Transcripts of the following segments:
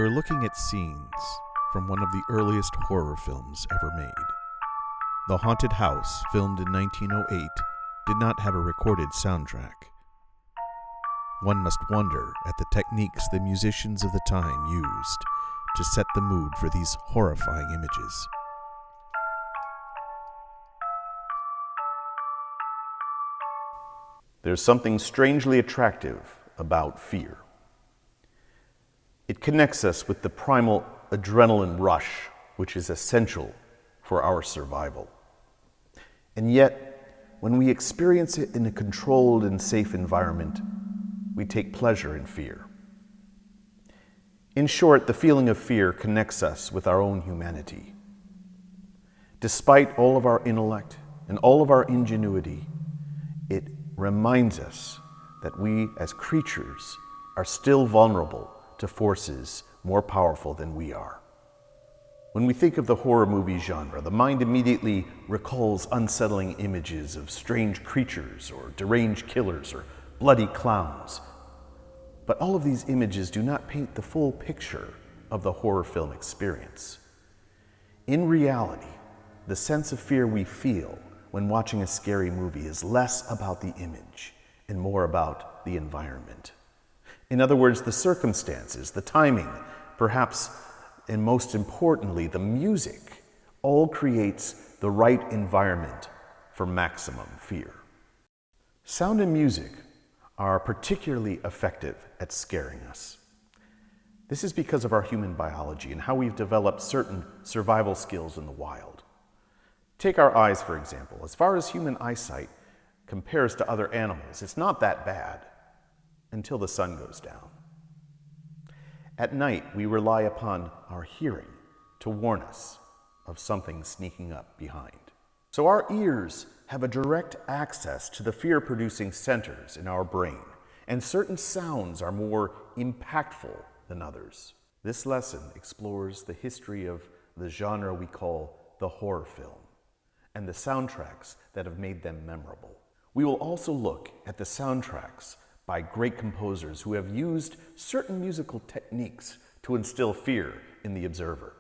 We're looking at scenes from one of the earliest horror films ever made. The Haunted House, filmed in 1908, did not have a recorded soundtrack. One must wonder at the techniques the musicians of the time used to set the mood for these horrifying images. There's something strangely attractive about fear. It connects us with the primal adrenaline rush, which is essential for our survival. And yet, when we experience it in a controlled and safe environment, we take pleasure in fear. In short, the feeling of fear connects us with our own humanity. Despite all of our intellect and all of our ingenuity, it reminds us that we as creatures are still vulnerable to forces more powerful than we are. When we think of the horror movie genre, the mind immediately recalls unsettling images of strange creatures or deranged killers or bloody clowns. But all of these images do not paint the full picture of the horror film experience. In reality, the sense of fear we feel when watching a scary movie is less about the image and more about the environment. In other words, the circumstances, the timing, perhaps, and most importantly, the music, all creates the right environment for maximum fear. Sound and music are particularly effective at scaring us. This is because of our human biology and how we've developed certain survival skills in the wild. Take our eyes, for example. As far as human eyesight compares to other animals, it's not that bad until the sun goes down. At night, we rely upon our hearing to warn us of something sneaking up behind. So our ears have a direct access to the fear-producing centers in our brain, and certain sounds are more impactful than others. This lesson explores the history of the genre we call the horror film and the soundtracks that have made them memorable. We will also look at the soundtracks by great composers who have used certain musical techniques to instill fear in the observer.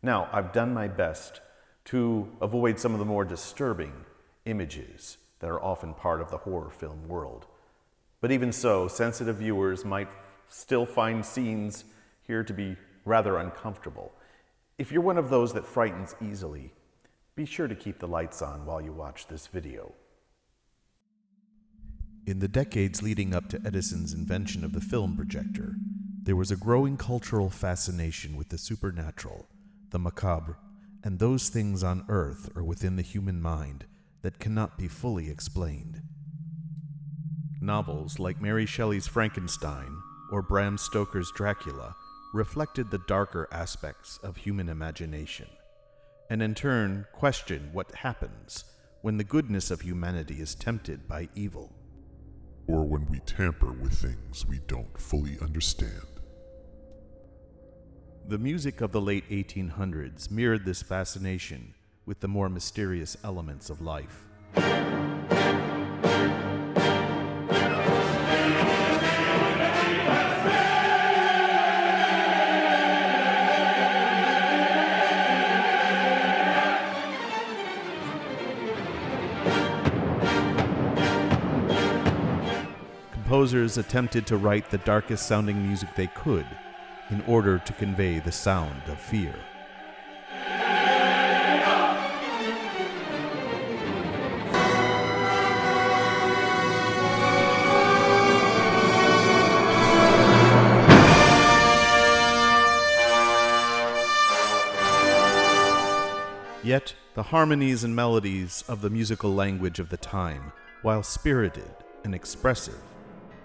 Now, I've done my best to avoid some of the more disturbing images that are often part of the horror film world. But even so, sensitive viewers might still find scenes here to be rather uncomfortable. If you're one of those that frightens easily, be sure to keep the lights on while you watch this video. In the decades leading up to Edison's invention of the film projector, there was a growing cultural fascination with the supernatural, the macabre, and those things on earth or within the human mind that cannot be fully explained. Novels like Mary Shelley's Frankenstein or Bram Stoker's Dracula reflected the darker aspects of human imagination, and in turn questioned what happens when the goodness of humanity is tempted by evil. Or when we tamper with things we don't fully understand. The music of the late 1800s mirrored this fascination with the more mysterious elements of life. Composers attempted to write the darkest sounding music they could in order to convey the sound of fear. Yet, the harmonies and melodies of the musical language of the time, while spirited and expressive,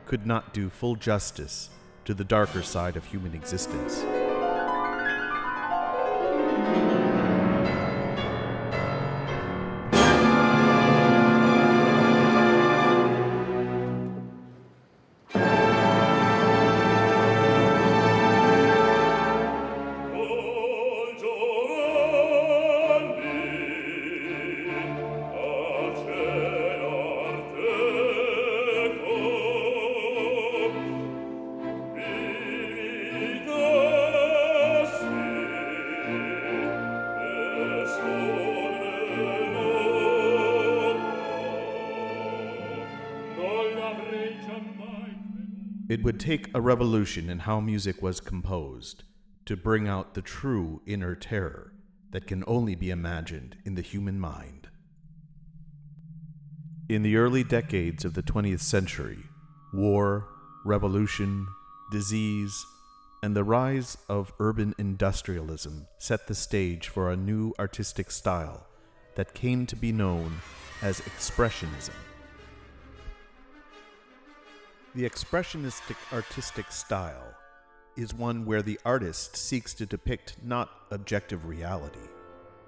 could not do full justice to the darker side of human existence. Go It would take a revolution in how music was composed to bring out the true inner terror that can only be imagined in the human mind. In the early decades of the 20th century, war, revolution, disease, and the rise of urban industrialism set the stage for a new artistic style that came to be known as Expressionism. The Expressionistic artistic style is one where the artist seeks to depict not objective reality,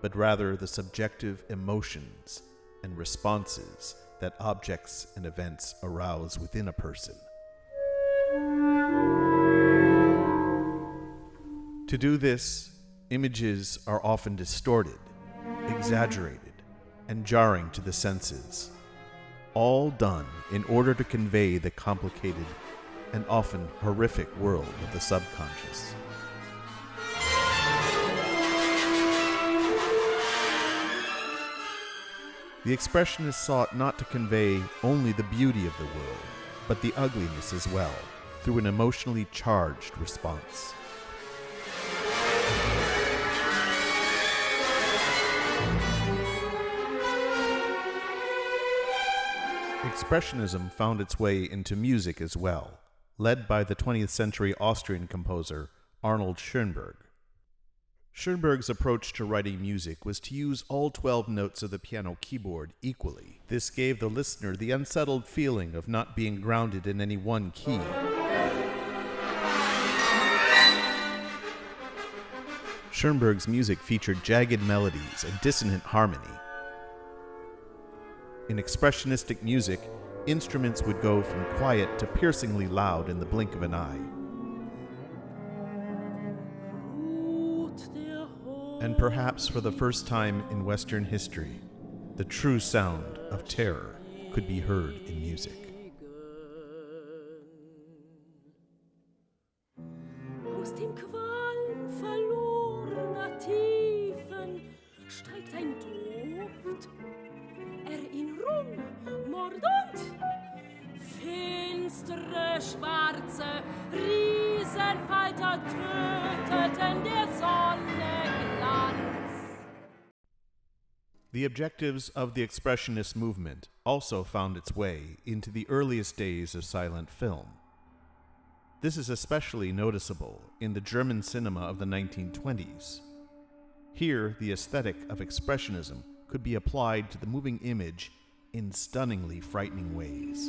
but rather the subjective emotions and responses that objects and events arouse within a person. To do this, images are often distorted, exaggerated, and jarring to the senses, all done in order to convey the complicated and often horrific world of the subconscious. The Expressionists sought not to convey only the beauty of the world, but the ugliness as well, through an emotionally charged response. Expressionism found its way into music as well, led by the 20th century Austrian composer Arnold Schoenberg. Schoenberg's approach to writing music was to use all 12 notes of the piano keyboard equally. This gave the listener the unsettled feeling of not being grounded in any one key. Schoenberg's music featured jagged melodies and dissonant harmony. In expressionistic music, instruments would go from quiet to piercingly loud in the blink of an eye. And perhaps for the first time in Western history, the true sound of terror could be heard in music. Aus dem Qualm verlorener Tiefen steigt ein Duft, Erinnerung, Mord und finstere, schwarze Riesenfalter töteten der Sonne Glanz. The objectives of the Expressionist movement also found its way into the earliest days of silent film. This is especially noticeable in the German cinema of the 1920s. Here, the aesthetic of Expressionism could be applied to the moving image in stunningly frightening ways.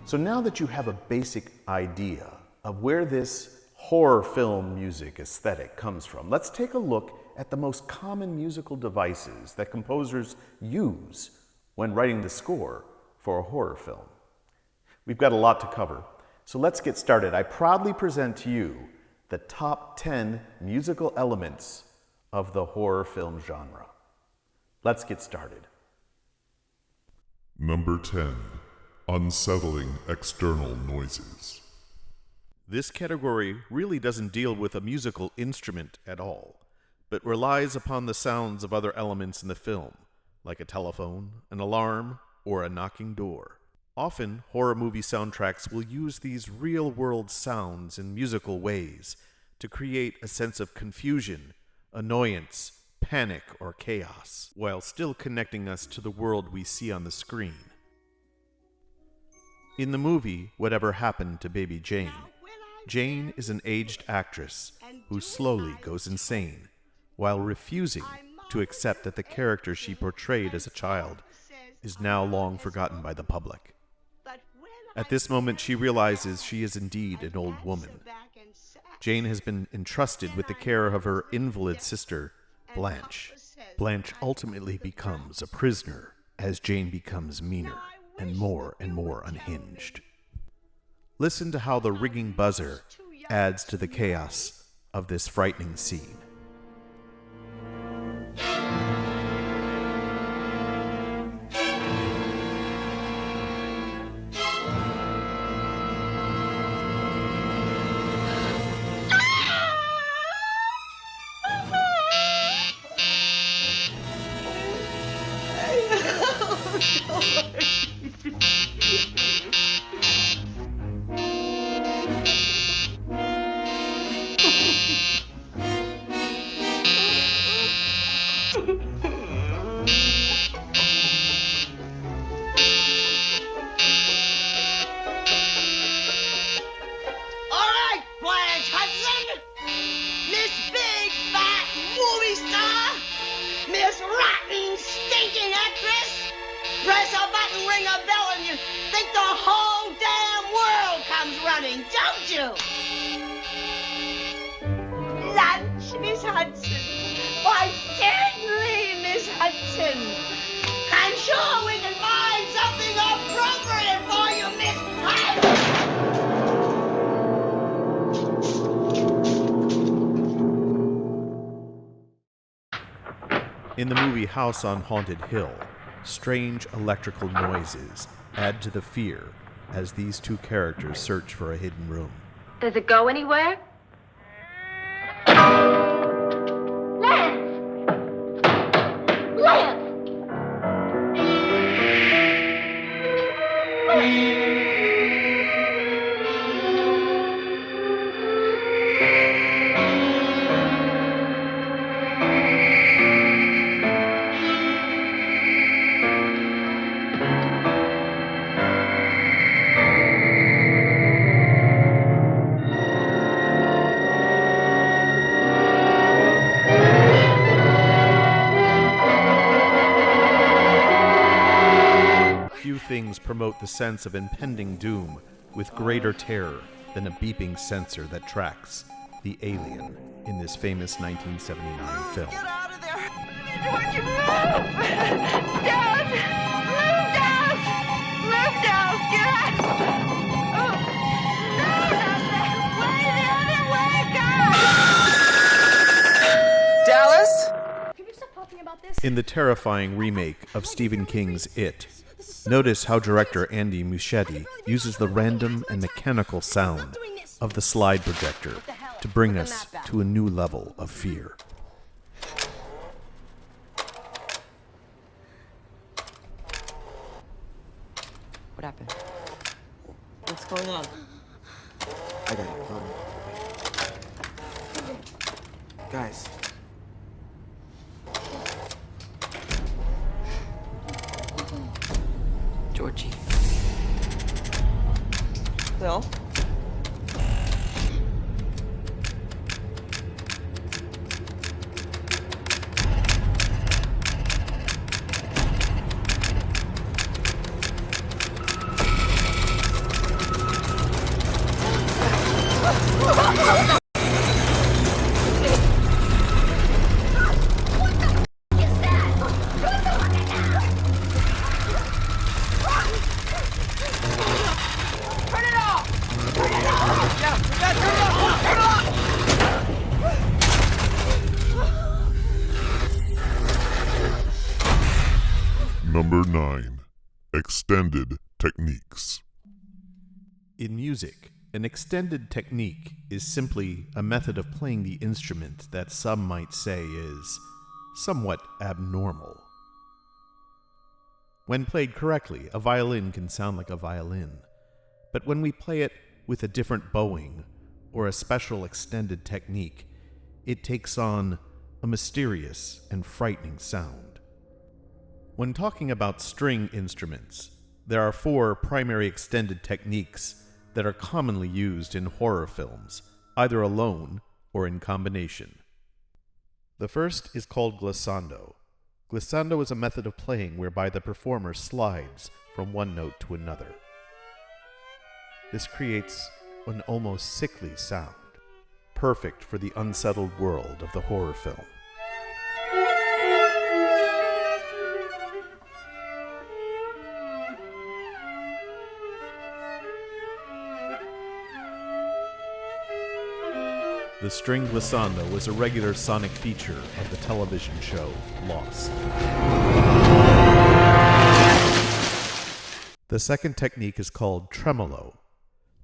So now that you have a basic idea of where this horror film music aesthetic comes from, let's take a look at the most common musical devices that composers use when writing the score for a horror film. We've got a lot to cover, so let's get started. I proudly present to you the top 10 musical elements of the horror film genre. Let's get started. Number 10. Unsettling external noises. This category really doesn't deal with a musical instrument at all, but relies upon the sounds of other elements in the film, like a telephone, an alarm, or a knocking door. Often, horror movie soundtracks will use these real-world sounds in musical ways to create a sense of confusion, annoyance, panic, or chaos, while still connecting us to the world we see on the screen. In the movie Whatever Happened to Baby Jane, Jane is an aged actress who slowly goes insane while refusing to accept that the character she portrayed as a child is now long forgotten by the public. At this moment, she realizes she is indeed an old woman. Jane has been entrusted with the care of her invalid sister, Blanche. Blanche ultimately becomes a prisoner as Jane becomes meaner and more unhinged. Listen to how the ringing buzzer adds to the chaos of this frightening scene. Don't you? Lunch, Miss Hudson. Why, certainly, Miss Hudson. I'm sure we can find something appropriate for you, Miss Hudson. In the movie House on Haunted Hill, strange electrical noises add to the fear as these two characters search for a hidden room. Does it go anywhere? Lance! Lance! Few things promote the sense of impending doom with greater terror than a beeping sensor that tracks the alien in this famous 1979 film. Get out of there! Don't you move! Don't! Move, don't! Move, don't! Get out! Oh. No, not that way! The other way! God! Dallas? Can you stop talking about this? In the terrifying remake of Stephen King's It, notice how director Andy Muschietti uses the random and mechanical sound of the slide projector to bring us to a new level of fear. What happened? What's going on? I got it. Hold on. Guys. Georgie. Bill? Number 9. Extended Techniques. In music, an extended technique is simply a method of playing the instrument that some might say is somewhat abnormal. When played correctly, a violin can sound like a violin, but when we play it with a different bowing or a special extended technique, it takes on a mysterious and frightening sound. When talking about string instruments, there are 4 primary extended techniques that are commonly used in horror films, either alone or in combination. The first is called glissando. Glissando is a method of playing whereby the performer slides from one note to another. This creates an almost sickly sound. perfect for the unsettled world of the horror film. The string glissando was a regular sonic feature of the television show Lost. The second technique is called tremolo.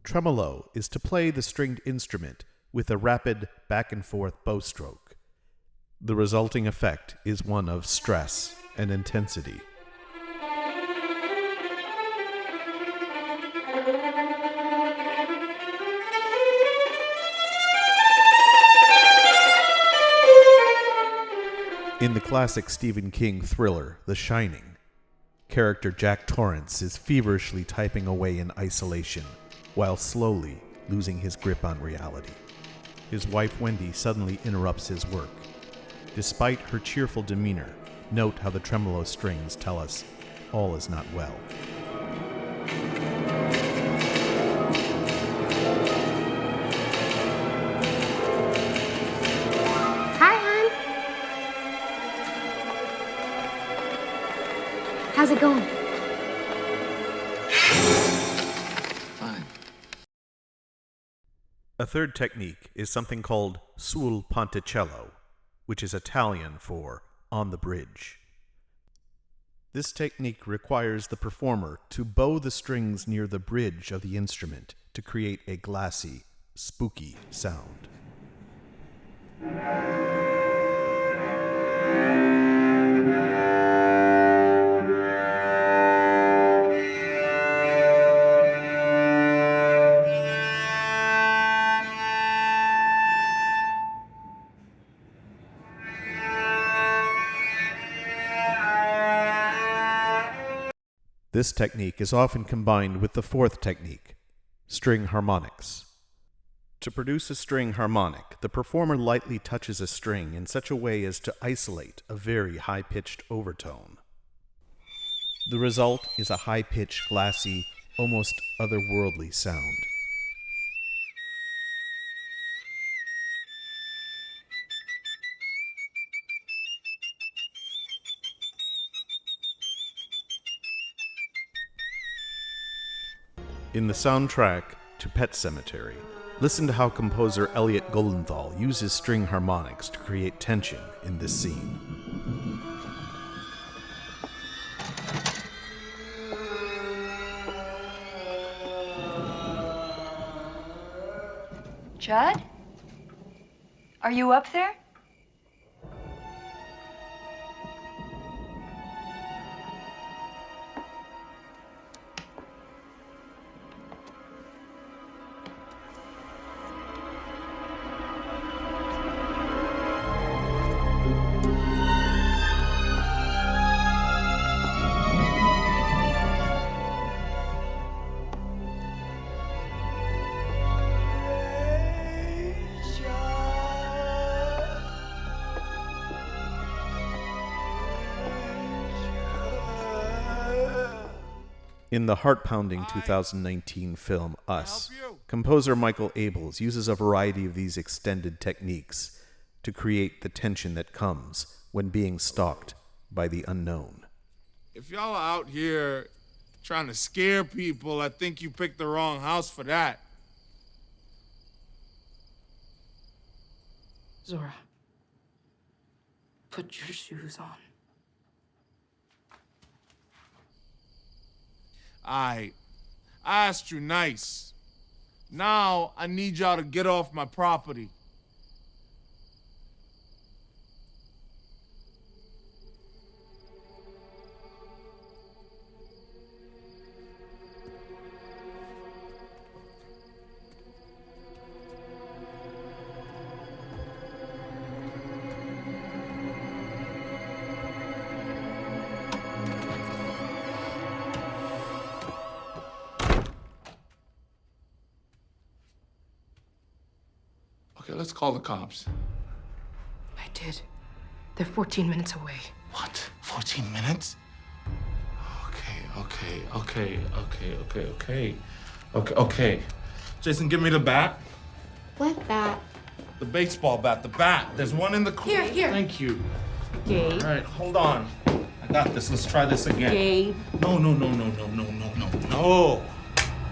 Tremolo is to play the stringed instrument with a rapid back-and-forth bow stroke. The resulting effect is one of stress and intensity. In the classic Stephen King thriller, The Shining, character Jack Torrance is feverishly typing away in isolation while slowly losing his grip on reality. His wife Wendy suddenly interrupts his work. Despite her cheerful demeanor, note how the tremolo strings tell us all is not well. Hi, hon. How's it going? Fine. A third technique is something called sul ponticello, which is Italian for on the bridge. This technique requires the performer to bow the strings near the bridge of the instrument to create a glassy, spooky sound. This technique is often combined with the fourth technique, string harmonics. To produce a string harmonic, the performer lightly touches a string in such a way as to isolate a very high-pitched overtone. The result is a high-pitched, glassy, almost otherworldly sound. In the soundtrack to Pet Sematary, listen to how composer Elliot Goldenthal uses string harmonics to create tension in this scene. Judd? Are you up there? In the heart-pounding 2019 film Us, composer Michael Abels uses a variety of these extended techniques to create the tension that comes when being stalked by the unknown. If y'all are out here trying to scare people, I think you picked the wrong house for that. Zora, put your shoes on. I asked you nice. Now I need y'all to get off my property. Okay, let's call the cops. I did. They're 14 minutes away. What? 14 minutes? Okay. Okay. Jason, give me the bat. What bat? The baseball bat, the bat. There's one in the corner. Here. Thank you. Gabe. All right, hold on. I got this. Let's try this again. Gabe. No.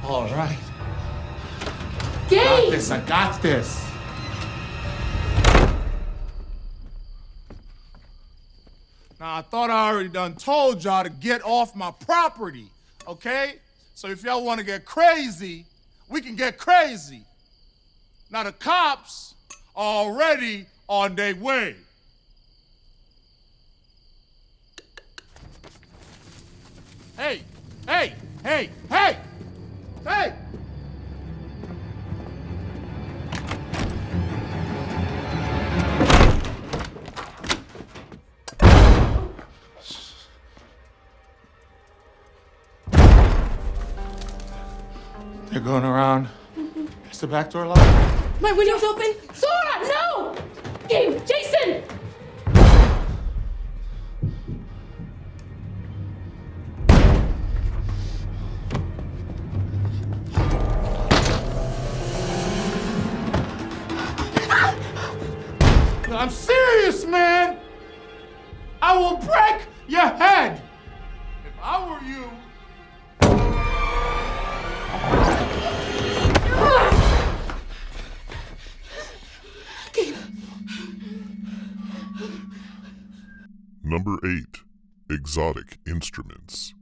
All right. Gabe! I got this. Now, I thought I already done told y'all to get off my property, okay? So if y'all want to get crazy, we can get crazy. Now, the cops are already on their way. Hey! They're going around. Is the back door locked? My window's open. Sora, no! Gabe, Jason! I'm serious, man! I will break your head! If I were you... Number 8. Exotic instruments.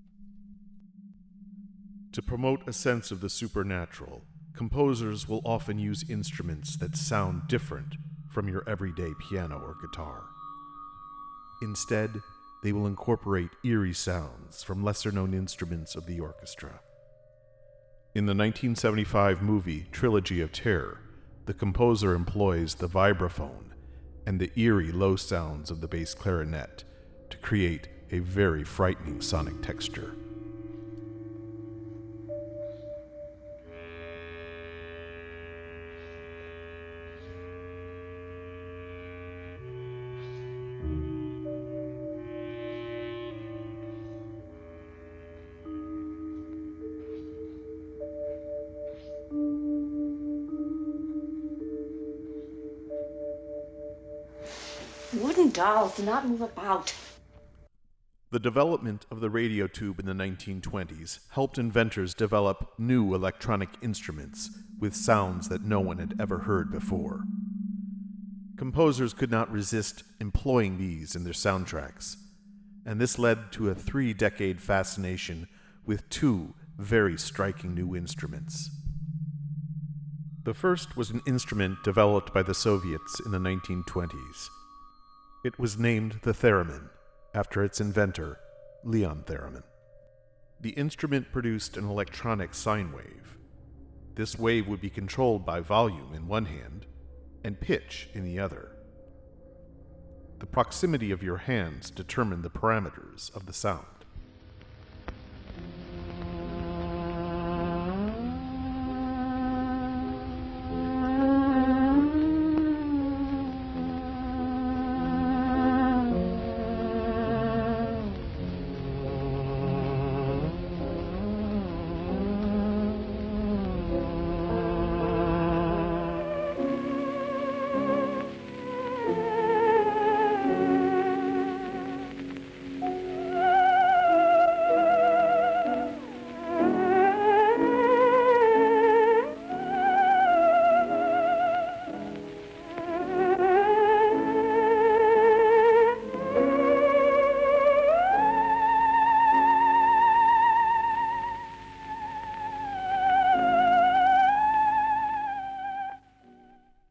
To promote a sense of the supernatural, composers will often use instruments that sound different from your everyday piano or guitar. Instead, they will incorporate eerie sounds from lesser-known instruments of the orchestra. In the 1975 movie Trilogy of Terror, the composer employs the vibraphone and the eerie low sounds of the bass clarinet to create a very frightening sonic texture. Wooden dolls do not move about. The development of the radio tube in the 1920s helped inventors develop new electronic instruments with sounds that no one had ever heard before. Composers could not resist employing these in their soundtracks, and this led to a 3-decade fascination with 2 very striking new instruments. The first was an instrument developed by the Soviets in the 1920s. It was named the theremin, after its inventor, Leon Theremin. The instrument produced an electronic sine wave. This wave would be controlled by volume in one hand and pitch in the other. The proximity of your hands determined the parameters of the sound.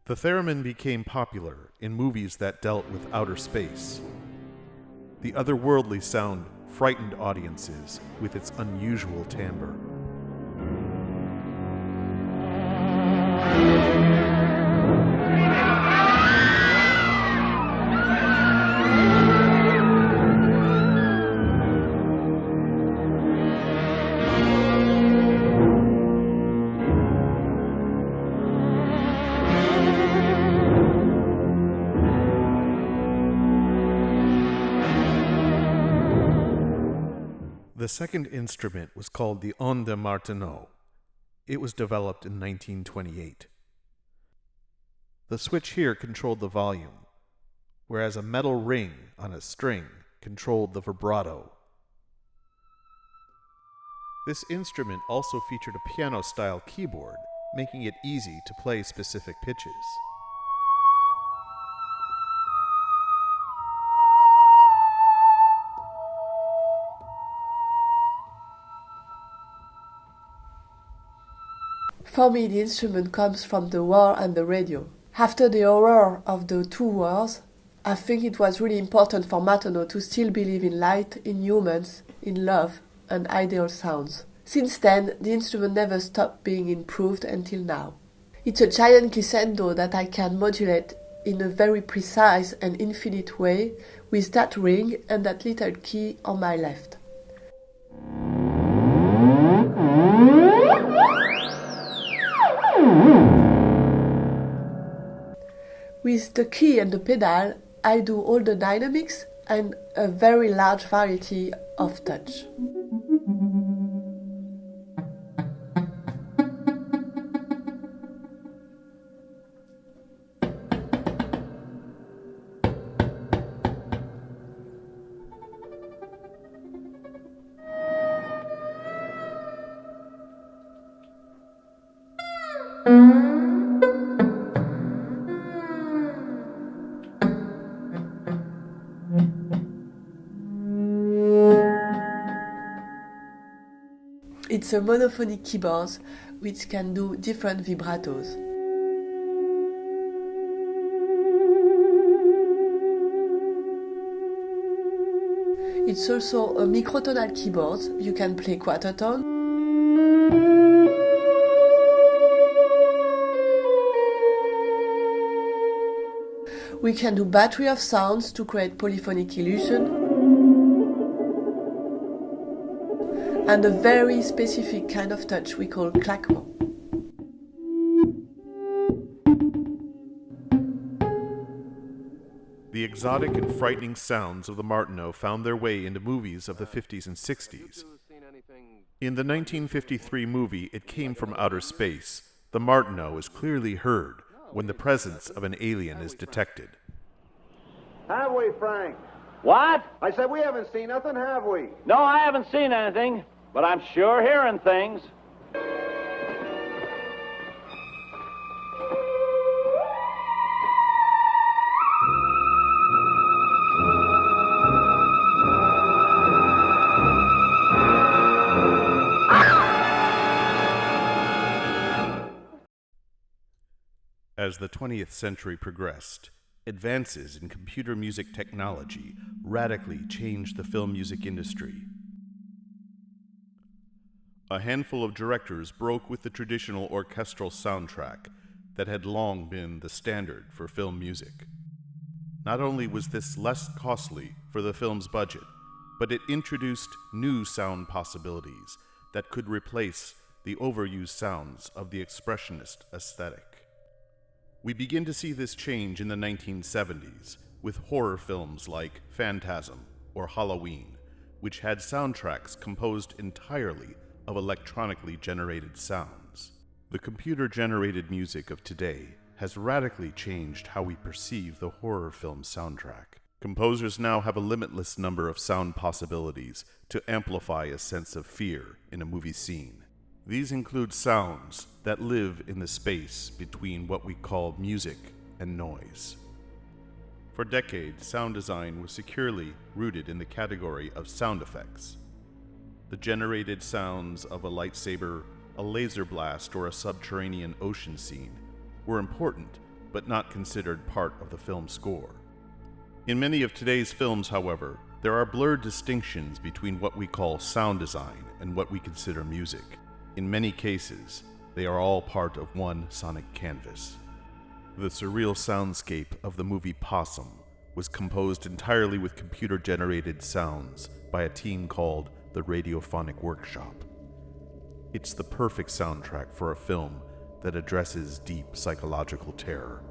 The theremin became popular in movies that dealt with outer space. The otherworldly sound frightened audiences with its unusual timbre. The second instrument was called the onde Martenot. It was developed in 1928. The switch here controlled the volume, whereas a metal ring on a string controlled the vibrato. This instrument also featured a piano-style keyboard, making it easy to play specific pitches. For me, the instrument comes from the war and the radio. After the horror of the two wars, I think it was really important for Matono to still believe in light, in humans, in love, and ideal sounds. Since then, the instrument never stopped being improved until now. It's a giant glissando that I can modulate in a very precise and infinite way with that ring and that little key on my left. With the key and the pedal, I do all the dynamics and a very large variety of touch. It's a monophonic keyboard which can do different vibratos. It's also a microtonal keyboard. You can play quarter tone. We can do battery of sounds to create polyphonic illusion. And a very specific kind of touch we call claquement. The exotic and frightening sounds of the Martineau found their way into movies of the 50s and 60s. In the 1953 movie It Came from Outer Space, the Martineau is clearly heard when the presence of an alien is detected. Have we, Frank? What? I said we haven't seen nothing, have we? No, I haven't seen anything, but I'm sure hearing things. As the 20th century progressed, advances in computer music technology radically changed the film music industry. A handful of directors broke with the traditional orchestral soundtrack that had long been the standard for film music. Not only was this less costly for the film's budget, but it introduced new sound possibilities that could replace the overused sounds of the expressionist aesthetic. We begin to see this change in the 1970s with horror films like Phantasm or Halloween, which had soundtracks composed entirely of electronically generated sounds. The computer-generated music of today has radically changed how we perceive the horror film soundtrack. Composers now have a limitless number of sound possibilities to amplify a sense of fear in a movie scene. These include sounds that live in the space between what we call music and noise. For decades, sound design was securely rooted in the category of sound effects. The generated sounds of a lightsaber, a laser blast, or a subterranean ocean scene were important, but not considered part of the film score. In many of today's films, however, there are blurred distinctions between what we call sound design and what we consider music. In many cases, they are all part of one sonic canvas. The surreal soundscape of the movie Possum was composed entirely with computer-generated sounds by a team called the Radiophonic Workshop. It's the perfect soundtrack for a film that addresses deep psychological terror.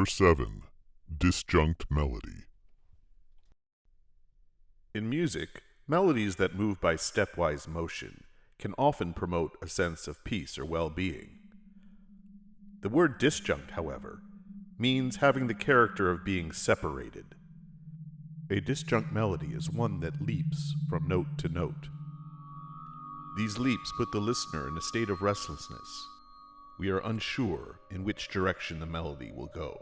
Number 7. Disjunct melody. In music, melodies that move by stepwise motion can often promote a sense of peace or well-being. The word disjunct, however, means having the character of being separated. A disjunct melody is one that leaps from note to note. These leaps put the listener in a state of restlessness. We are unsure in which direction the melody will go.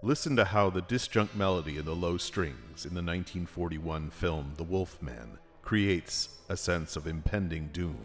Listen to how the disjunct melody in the low strings in the 1941 film The Wolfman creates a sense of impending doom.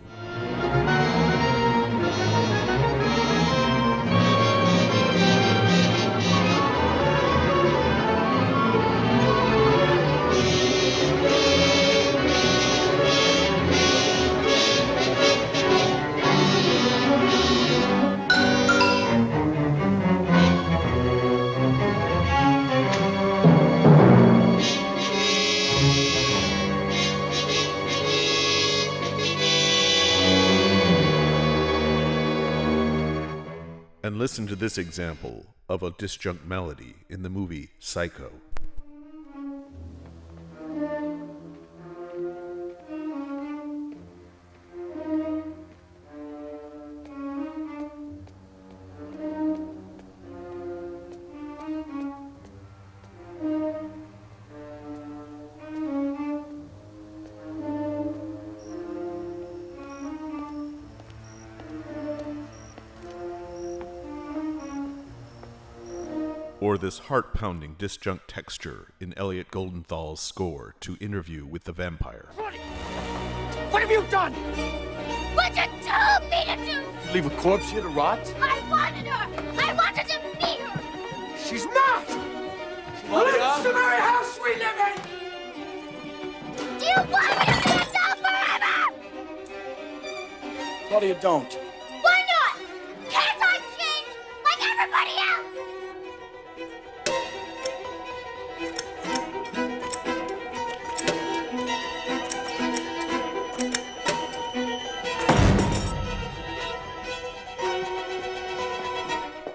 And listen to this example of a disjunct melody in the movie Psycho. Or this heart-pounding disjunct texture in Elliot Goldenthal's score to Interview with the Vampire. What have you done? What you told me to do! Leave a corpse here to rot? I wanted her! I wanted to meet her! She's not! Well, this is the very house we live in! Do you want me to be a doll forever? Claudia, don't. Why not? Can't I change like everybody else?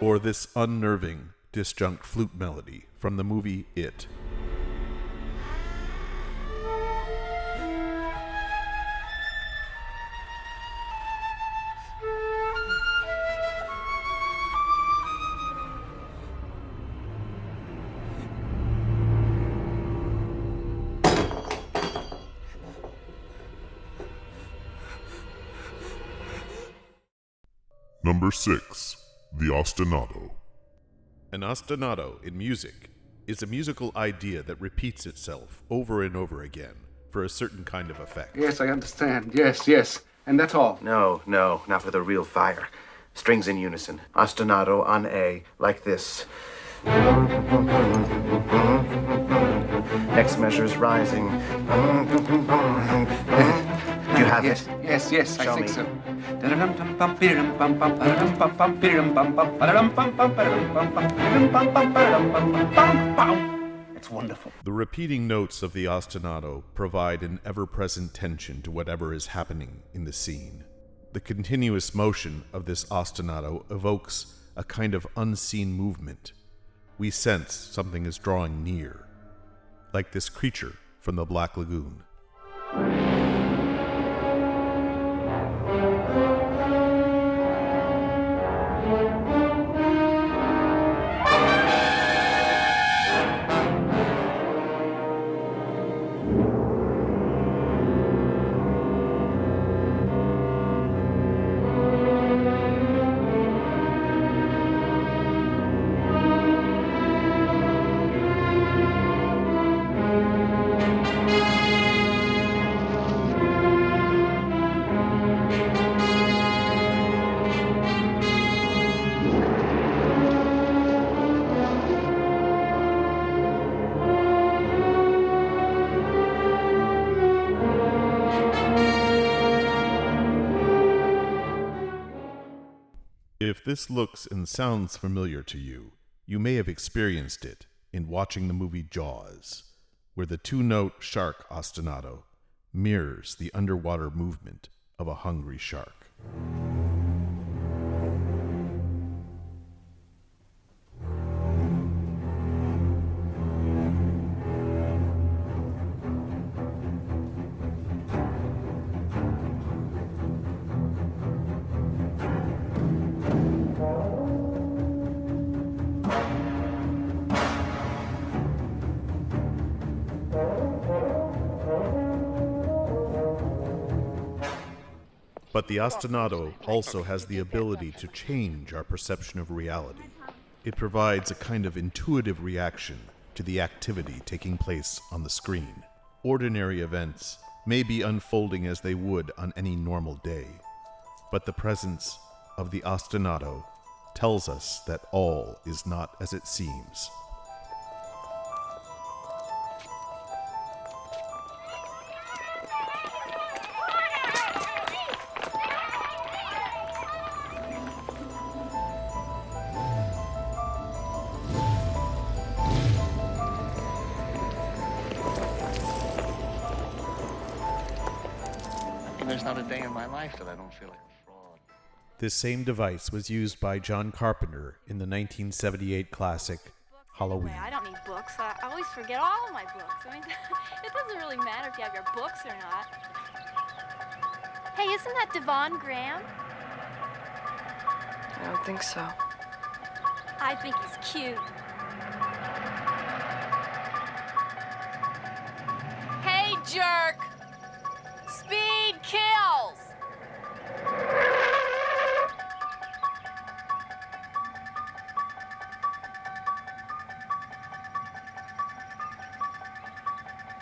Or this unnerving, disjunct flute melody from the movie It. Number 6. The Ostinato. An ostinato in music is a musical idea that repeats itself over and over again for a certain kind of effect. Yes, I understand. Yes. And that's all. No, not with a real fire. Strings in unison. Ostinato on A, like this. Next measure's rising. Do you have it? Yes, I Show think me. so. It's wonderful. The repeating notes of the ostinato provide an ever-present tension to whatever is happening in the scene. The continuous motion of this ostinato evokes a kind of unseen movement. We sense something is drawing near, like this creature from the Black Lagoon. If this looks and sounds familiar to you, you may have experienced it in watching the movie Jaws, where the two-note shark ostinato mirrors the underwater movement of a hungry shark. But the ostinato also has the ability to change our perception of reality. It provides a kind of intuitive reaction to the activity taking place on the screen. Ordinary events may be unfolding as they would on any normal day, but the presence of the ostinato tells us that all is not as it seems. There's not a day in my life that I don't feel like a fraud. This same device was used by John Carpenter in the 1978 classic Halloween. I don't need books. I always forget all of my books. I mean, it doesn't really matter if you have your books or not. Hey, isn't that Devon Graham? I don't think so. I think he's cute. Hey, jerk! Speed kills!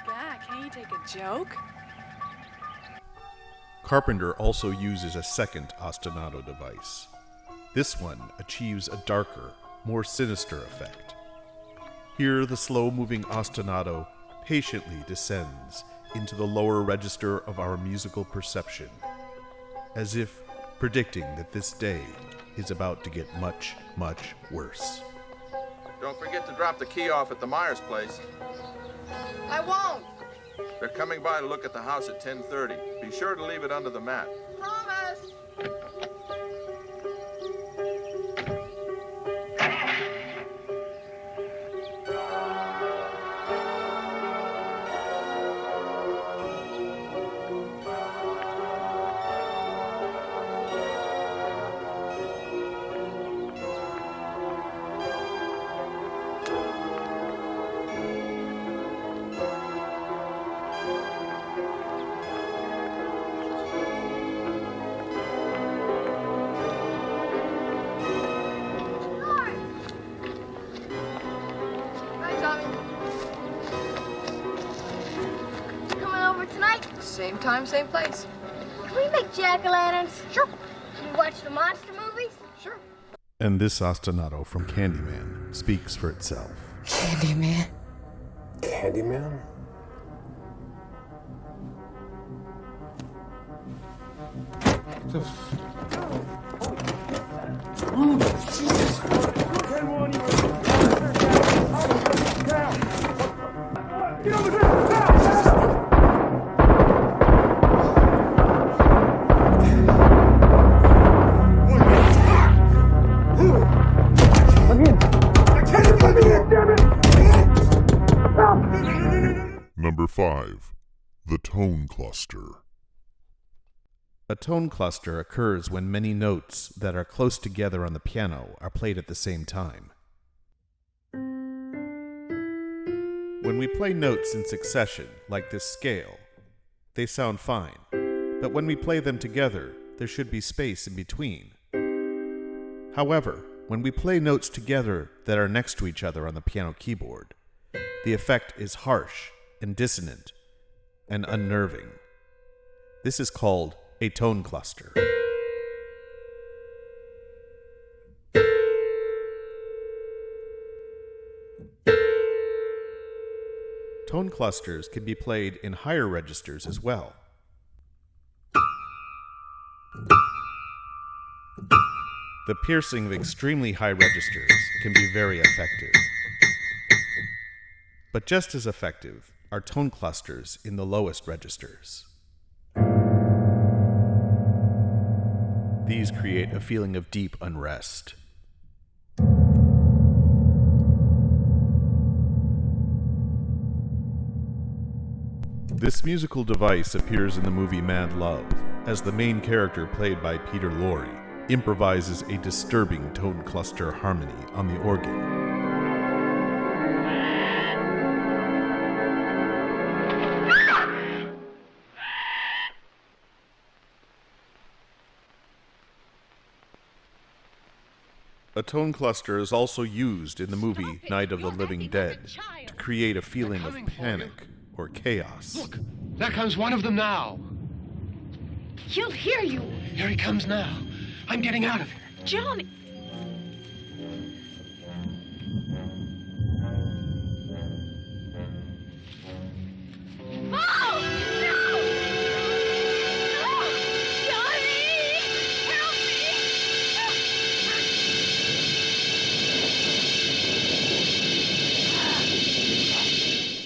God, can't you take a joke? Carpenter also uses a second ostinato device. This one achieves a darker, more sinister effect. Here, the slow-moving ostinato patiently descends into the lower register of our musical perception, as if predicting that this day is about to get much, much worse. Don't forget to drop the key off at the Myers place. I won't. They're coming by to look at the house at 10:30. Be sure to leave it under the mat. Promise. Same time, same place. Can we make jack-o'-lanterns? Sure. Can we watch the monster movies? Sure. And this ostinato from Candyman speaks for itself. Candyman. Candyman? Number 5. The tone cluster. A tone cluster occurs when many notes that are close together on the piano are played at the same time. When we play notes in succession, like this scale, they sound fine. But when we play them together, there should be space in between. However, when we play notes together that are next to each other on the piano keyboard, the effect is harsh and dissonant and unnerving. This is called a tone cluster. Tone clusters can be played in higher registers as well. The piercing of extremely high registers can be very effective. But just as effective are tone clusters in the lowest registers. These create a feeling of deep unrest. This musical device appears in the movie Mad Love, as the main character, played by Peter Lorre, improvises a disturbing tone cluster harmony on the organ. A tone cluster is also used in the movie Night of the Living Dead to create a feeling of panic or chaos. Look, there comes one of them now. He'll hear you. Here he comes now. I'm getting out of here. Johnny. Oh! No! No! Johnny! Help me!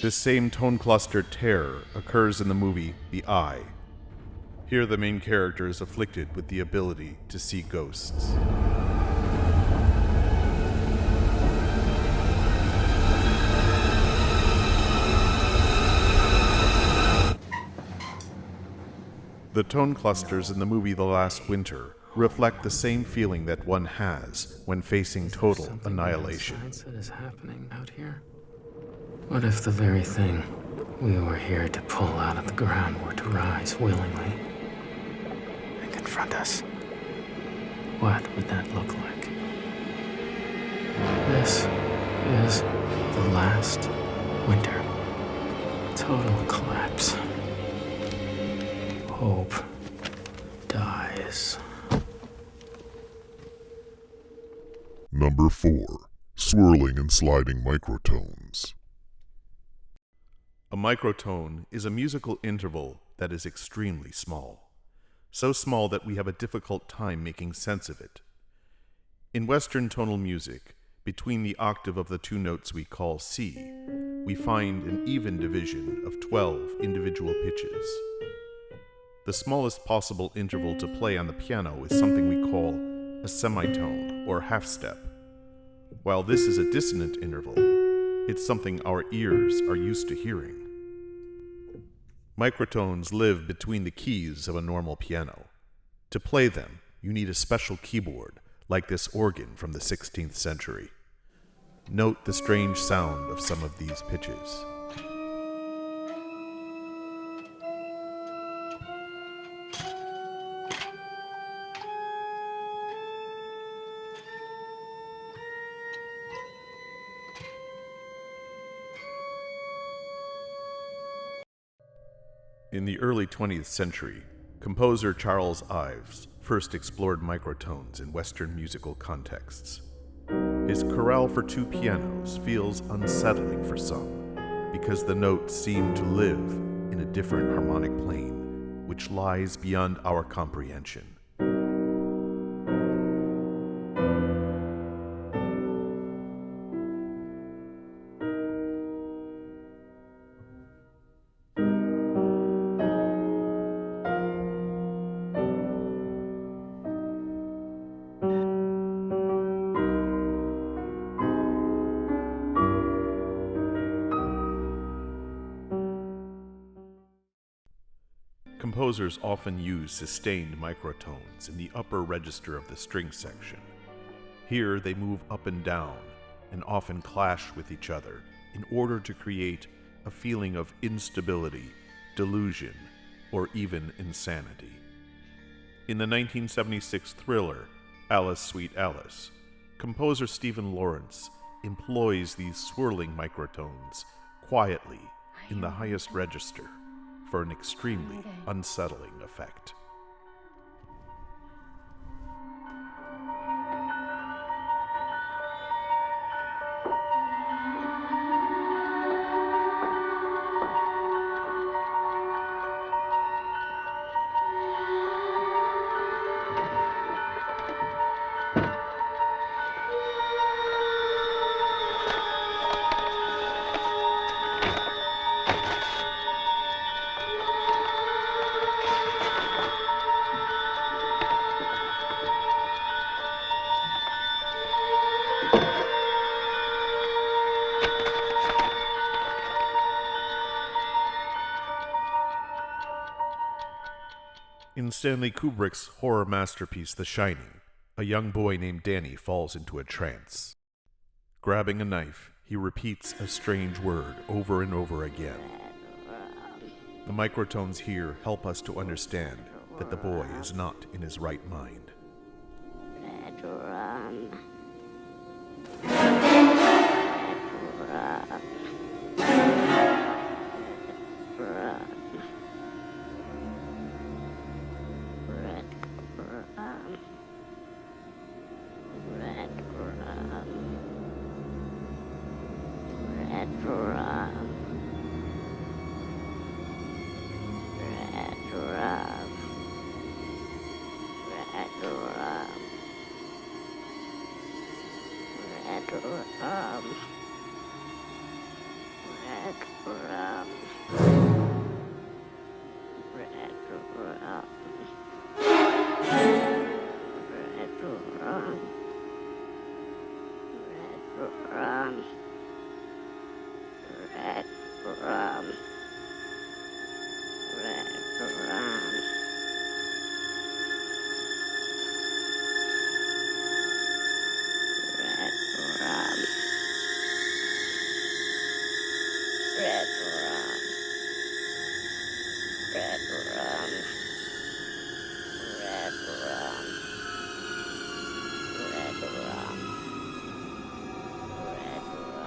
This same tone cluster terror occurs in the movie The Eye. Here the main character is afflicted with the ability to see ghosts. The tone clusters in the movie The Last Winter reflect the same feeling that one has when facing total annihilation. That is happening out here. What if the very thing we were here to pull out of the ground were to rise willingly and confront us? What would that look like? This is the last winter. Total collapse. Hope dies. Number 4. Swirling and sliding microtones. A microtone is a musical interval that is extremely small. So small that we have a difficult time making sense of it. In Western tonal music, between the octave of the two notes we call C, we find an even division of 12 individual pitches. The smallest possible interval to play on the piano is something we call a semitone or half step. While this is a dissonant interval, it's something our ears are used to hearing. Microtones live between the keys of a normal piano. To play them, you need a special keyboard, like this organ from the 16th century. Note the strange sound of some of these pitches. In the early 20th century, composer Charles Ives first explored microtones in Western musical contexts. His chorale for two pianos feels unsettling for some because the notes seem to live in a different harmonic plane, which lies beyond our comprehension. Composers often use sustained microtones in the upper register of the string section. Here they move up and down and often clash with each other in order to create a feeling of instability, delusion, or even insanity. In the 1976 thriller, Alice, Sweet Alice, composer Stephen Lawrence employs these swirling microtones quietly in the highest register for an extremely unsettling effect. In Stanley Kubrick's horror masterpiece The Shining, a young boy named Danny falls into a trance. Grabbing a knife, he repeats a strange word over and over again. The microtones here help us to understand that the boy is not in his right mind. Bedroom.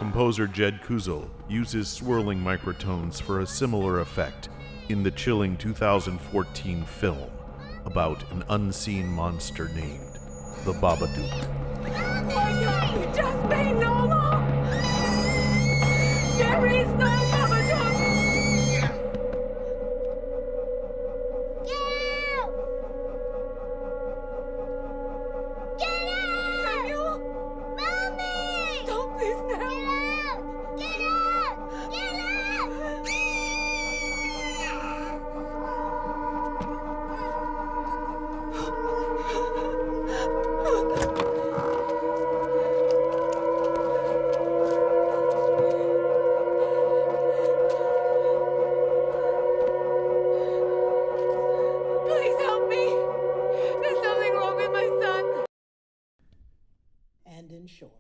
Composer Jed Kuzel uses swirling microtones for a similar effect in the chilling 2014 film about an unseen monster named the Babadook. Oh my God, you just made Nola! There is no Babadook!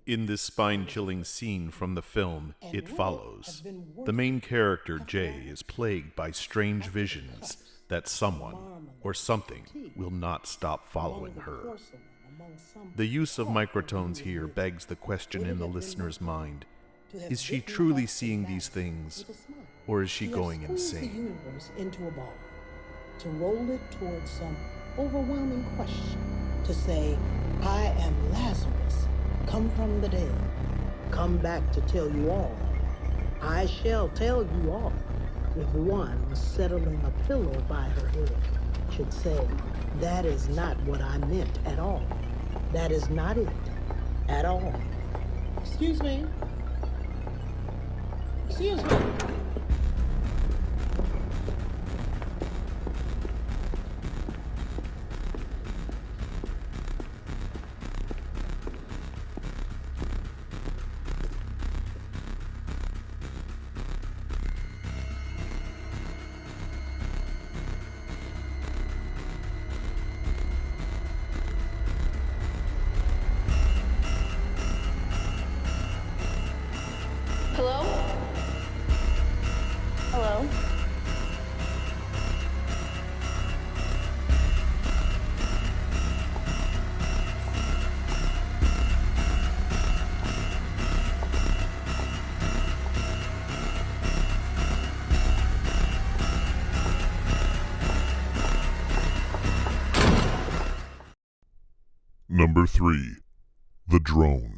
In this spine-chilling scene from the film, It Follows, the main character, Jay, is plagued by strange visions that someone or something will not stop following her. The use of microtones here begs the question in the listener's mind, is she truly seeing these things, or is she going insane? Into a ball, to roll it towards some overwhelming question, to say, I am Lazarus, come from the dead, come back to tell you all. I shall tell you all. If one settling a pillow by her head should say, that is not what I meant at all. That is not it at all. Excuse me. Excuse me. Hello? Hello? Number 3. The Drone.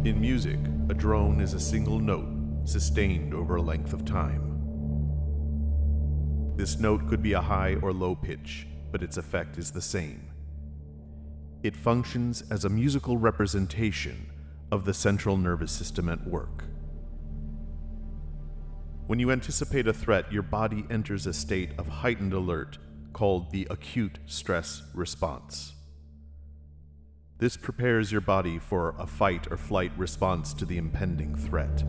In music, a drone is a single note, sustained over a length of time. This note could be a high or low pitch, but its effect is the same. It functions as a musical representation of the central nervous system at work. When you anticipate a threat, your body enters a state of heightened alert called the acute stress response. This prepares your body for a fight or flight response to the impending threat.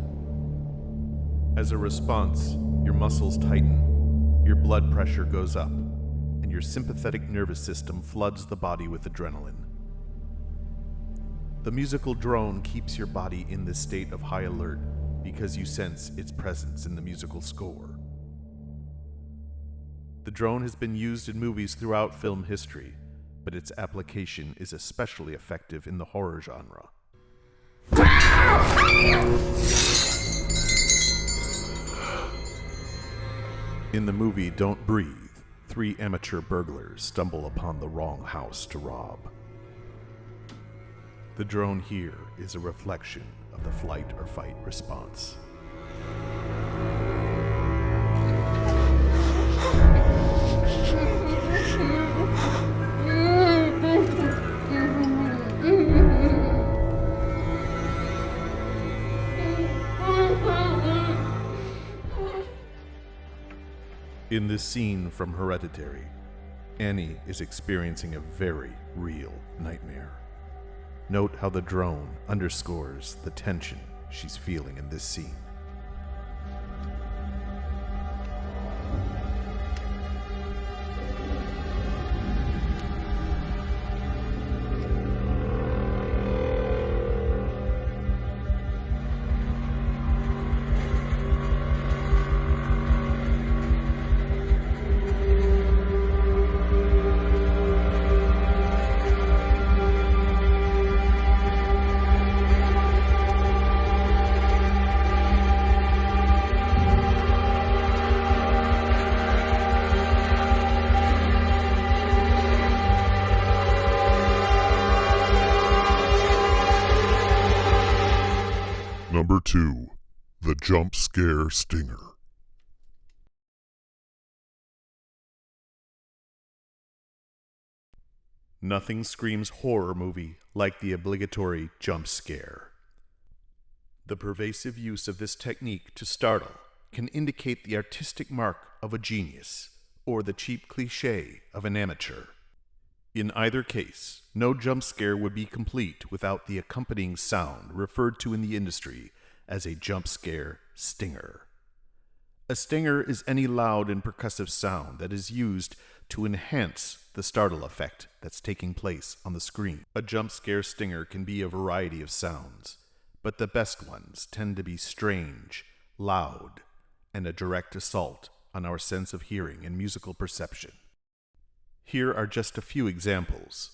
As a response, your muscles tighten, your blood pressure goes up, and your sympathetic nervous system floods the body with adrenaline. The musical drone keeps your body in this state of high alert because you sense its presence in the musical score. The drone has been used in movies throughout film history, but its application is especially effective in the horror genre. In the movie Don't Breathe, 3 amateur burglars stumble upon the wrong house to rob. The drone here is a reflection of the flight or fight response. In this scene from Hereditary, Annie is experiencing a very real nightmare. Note how the drone underscores the tension she's feeling in this scene. Jump Scare Stinger. Nothing screams horror movie like the obligatory jump scare. The pervasive use of this technique to startle can indicate the artistic mark of a genius or the cheap cliché of an amateur. In either case, no jump scare would be complete without the accompanying sound referred to in the industry as a jump scare stinger. A stinger is any loud and percussive sound that is used to enhance the startle effect that's taking place on the screen. A jump scare stinger can be a variety of sounds, but the best ones tend to be strange, loud, and a direct assault on our sense of hearing and musical perception. Here are just a few examples.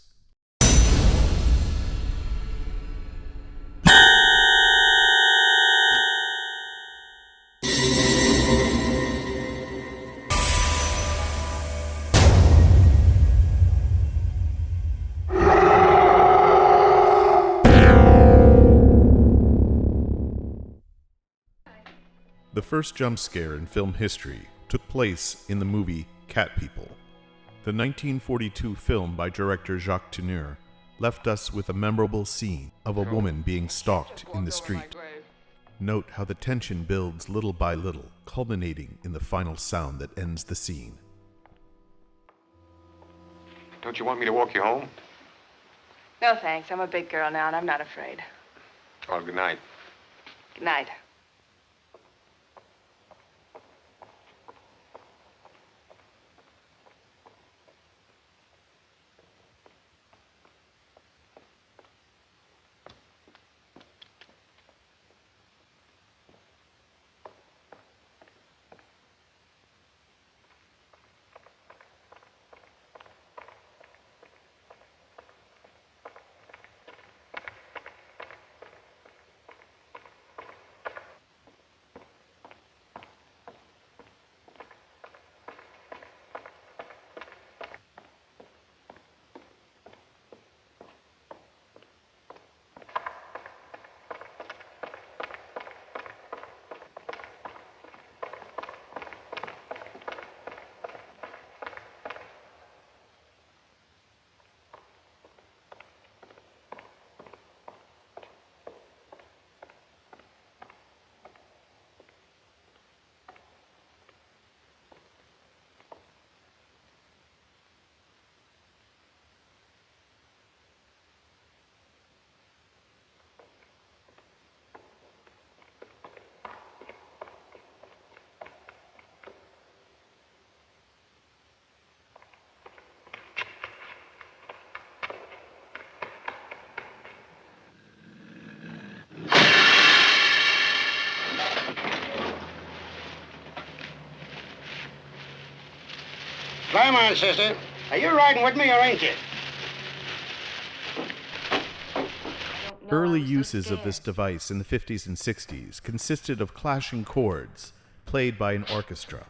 The first jump scare in film history took place in the movie Cat People. The 1942 film by director Jacques Tourneur left us with a memorable scene of a woman being stalked in the street. Note how the tension builds little by little, culminating in the final sound that ends the scene. Don't you want me to walk you home? No, thanks. I'm a big girl now, and I'm not afraid. Oh, good night. Good night. Climb on, sister. Are you riding with me or ain't you? Early uses of this device in the 50s and 60s consisted of clashing chords played by an orchestra.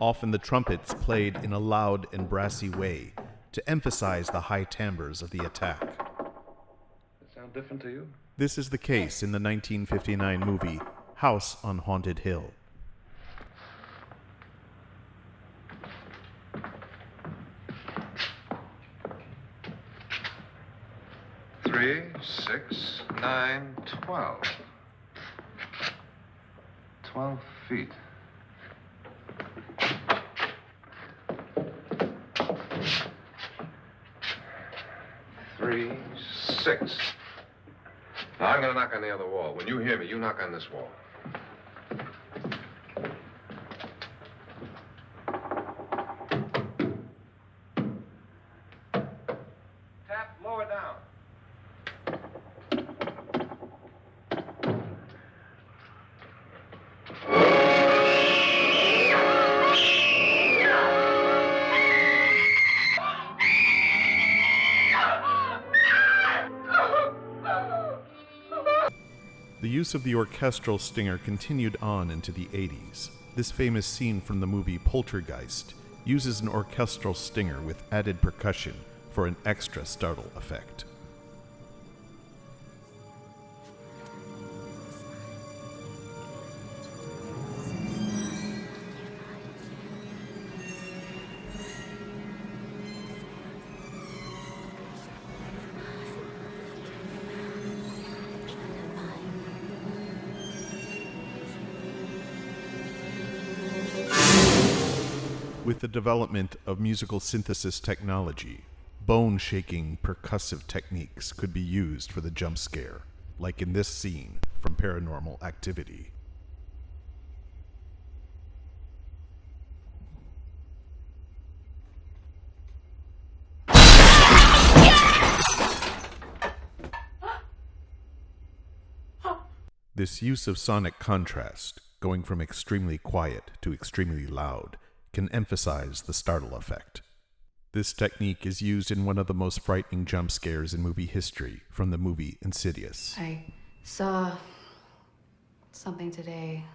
Often the trumpets played in a loud and brassy way to emphasize the high timbres of the attack. Does it sound different to you? This is the case in the 1959 movie House on Haunted Hill. Three, 6, 9, 12. 12 feet. Three, 6. Now I'm gonna knock on the other wall. When you hear me, you knock on this wall. Tap, lower down. The use of the orchestral stinger continued on into the 80s. This famous scene from the movie Poltergeist uses an orchestral stinger with added percussion for an extra startle effect. With the development of musical synthesis technology, bone-shaking percussive techniques could be used for the jump scare, like in this scene from Paranormal Activity. This use of sonic contrast, going from extremely quiet to extremely loud, can emphasize the startle effect. This technique is used in one of the most frightening jump scares in movie history, from the movie Insidious. I saw something today.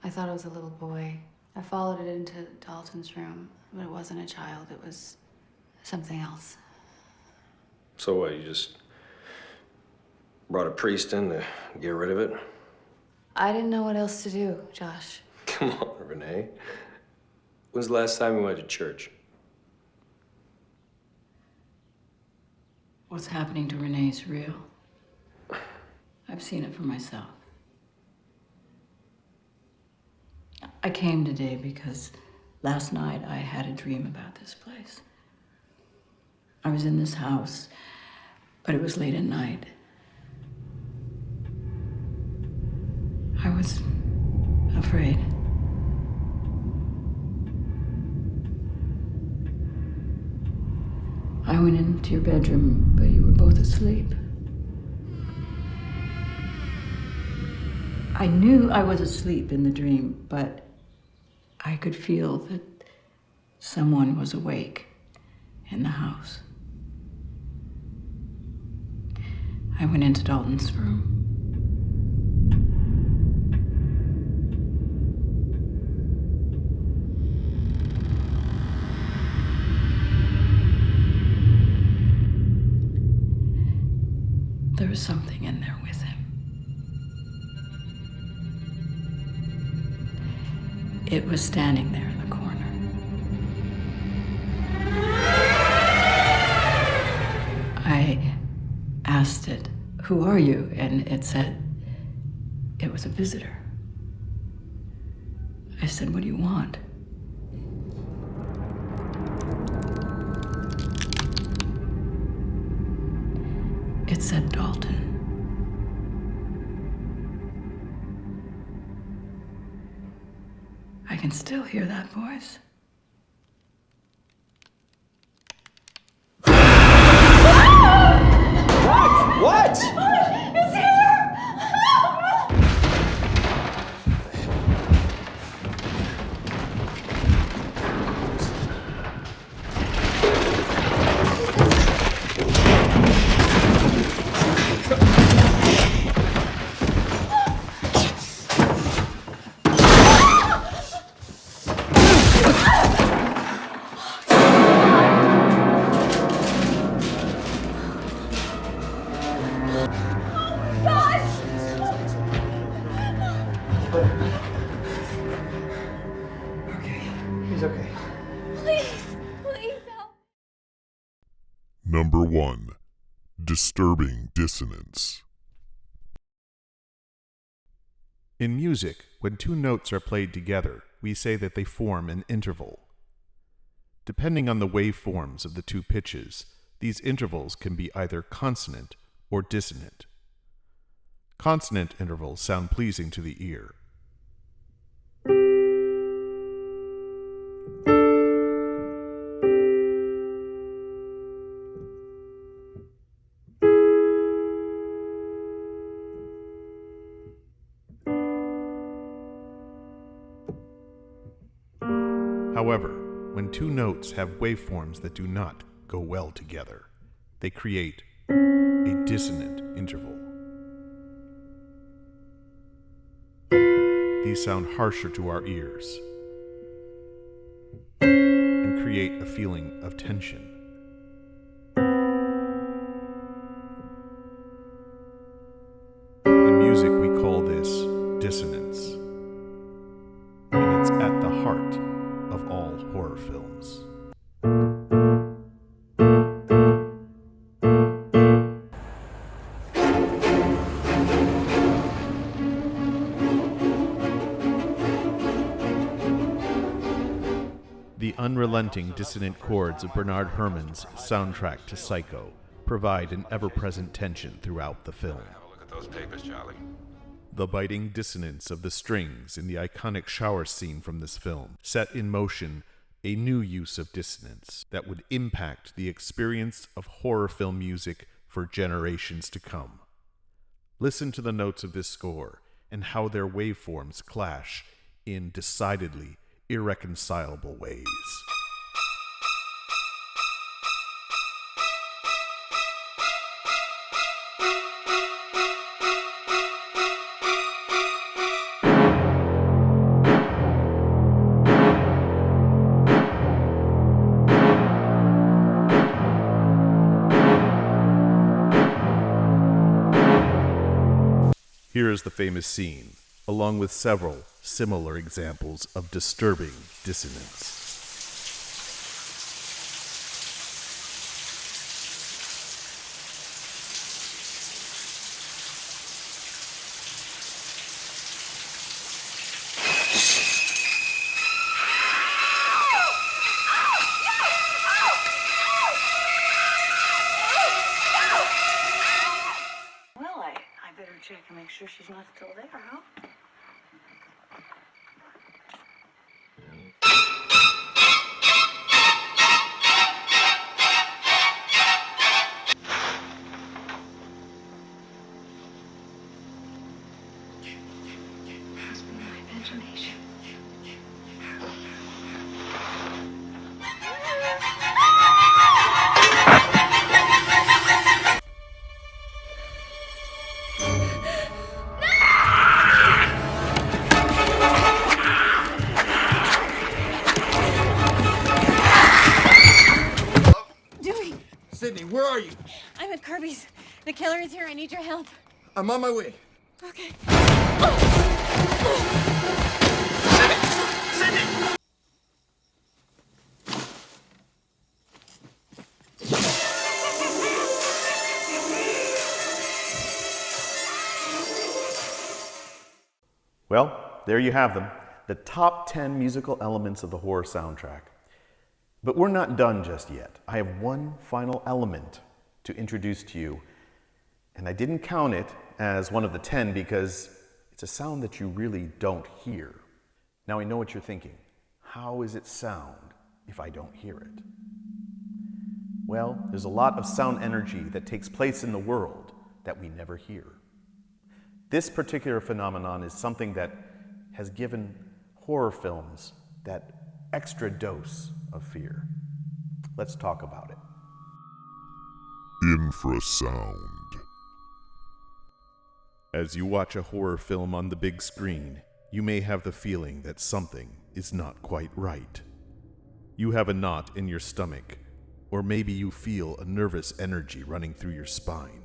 I thought it was a little boy. I followed it into Dalton's room, but it wasn't a child. It was something else. So what, you just brought a priest in to get rid of it? I didn't know what else to do, Josh. Come on, Renee. When's the last time you went to church? What's happening to Renee is real. I've seen it for myself. I came today because last night I had a dream about this place. I was in this house, but it was late at night. I was afraid. I went into your bedroom, but you were both asleep. I knew I was asleep in the dream, but I could feel that someone was awake in the house. I went into Dalton's room. There was something in there with him. It was standing there in the corner. I asked it, "Who are you?" And it said it was a visitor. I said, "What do you want?" It said Dalton. I can still hear that voice. What? It's here! He's okay. Please help. Number 1. Disturbing dissonance. In music, when two notes are played together, we say that they form an interval. Depending on the waveforms of the two pitches, these intervals can be either consonant or dissonant. Consonant intervals sound pleasing to the ear. However, when two notes have waveforms that do not go well together, they create a dissonant interval. These sound harsher to our ears and create a feeling of tension. In music, we call this dissonance, and it's at the heart of all horror films. The unrelenting dissonant chords of Bernard Herrmann's soundtrack to Psycho provide an ever-present tension throughout the film. Have a look at those papers, Charlie. The biting dissonance of the strings in the iconic shower scene from this film set in motion a new use of dissonance that would impact the experience of horror film music for generations to come. Listen to the notes of this score and how their waveforms clash in decidedly irreconcilable ways. Here is the famous scene, along with several similar examples of disturbing dissonance. Check and make sure she's not still there, huh? Must be my imagination. Sydney, where are you? I'm at Kirby's. The killer is here. I need your help. I'm on my way. Okay. Sydney! Well, there you have them, the top 10 musical elements of the horror soundtrack. But we're not done just yet. I have one final element to introduce to you, and I didn't count it as one of the 10 because it's a sound that you really don't hear. Now I know what you're thinking. How is it sound if I don't hear it? Well, there's a lot of sound energy that takes place in the world that we never hear. This particular phenomenon is something that has given horror films that extra dose of fear. Let's talk about it. Infrasound. As you watch a horror film on the big screen, you may have the feeling that something is not quite right. You have a knot in your stomach, or maybe you feel a nervous energy running through your spine.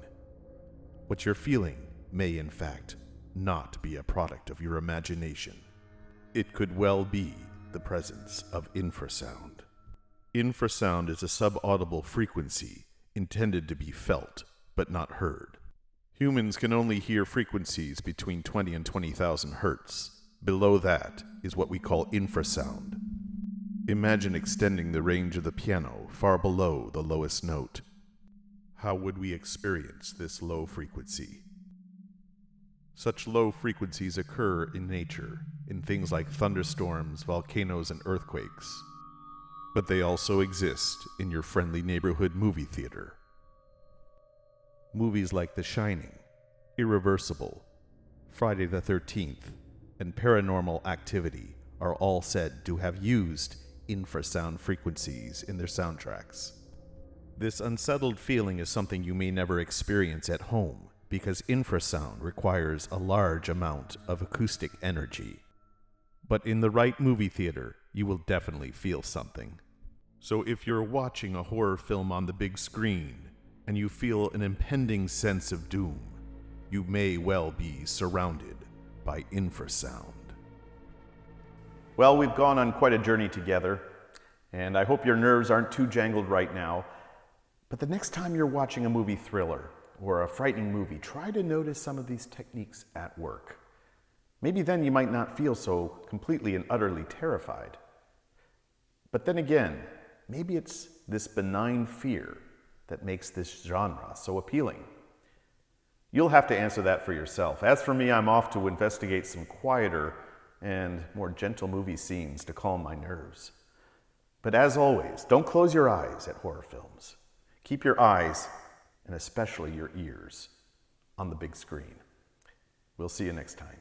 What you're feeling may, in fact, not be a product of your imagination. It could well be the presence of infrasound. Infrasound is a subaudible frequency intended to be felt, but not heard. Humans can only hear frequencies between 20 and 20,000 hertz. Below that is what we call infrasound. Imagine extending the range of the piano far below the lowest note. How would we experience this low frequency? Such low frequencies occur in nature, in things like thunderstorms, volcanoes, and earthquakes. But they also exist in your friendly neighborhood movie theater. Movies like The Shining, Irreversible, Friday the 13th, and Paranormal Activity are all said to have used infrasound frequencies in their soundtracks. This unsettled feeling is something you may never experience at home, because infrasound requires a large amount of acoustic energy. But in the right movie theater, you will definitely feel something. So if you're watching a horror film on the big screen, and you feel an impending sense of doom, you may well be surrounded by infrasound. Well, we've gone on quite a journey together, and I hope your nerves aren't too jangled right now. But the next time you're watching a movie thriller, or a frightening movie, try to notice some of these techniques at work. Maybe then you might not feel so completely and utterly terrified. But then again, maybe it's this benign fear that makes this genre so appealing. You'll have to answer that for yourself. As for me, I'm off to investigate some quieter and more gentle movie scenes to calm my nerves. But as always, don't close your eyes at horror films. Keep your eyes, and especially your ears, on the big screen. We'll see you next time.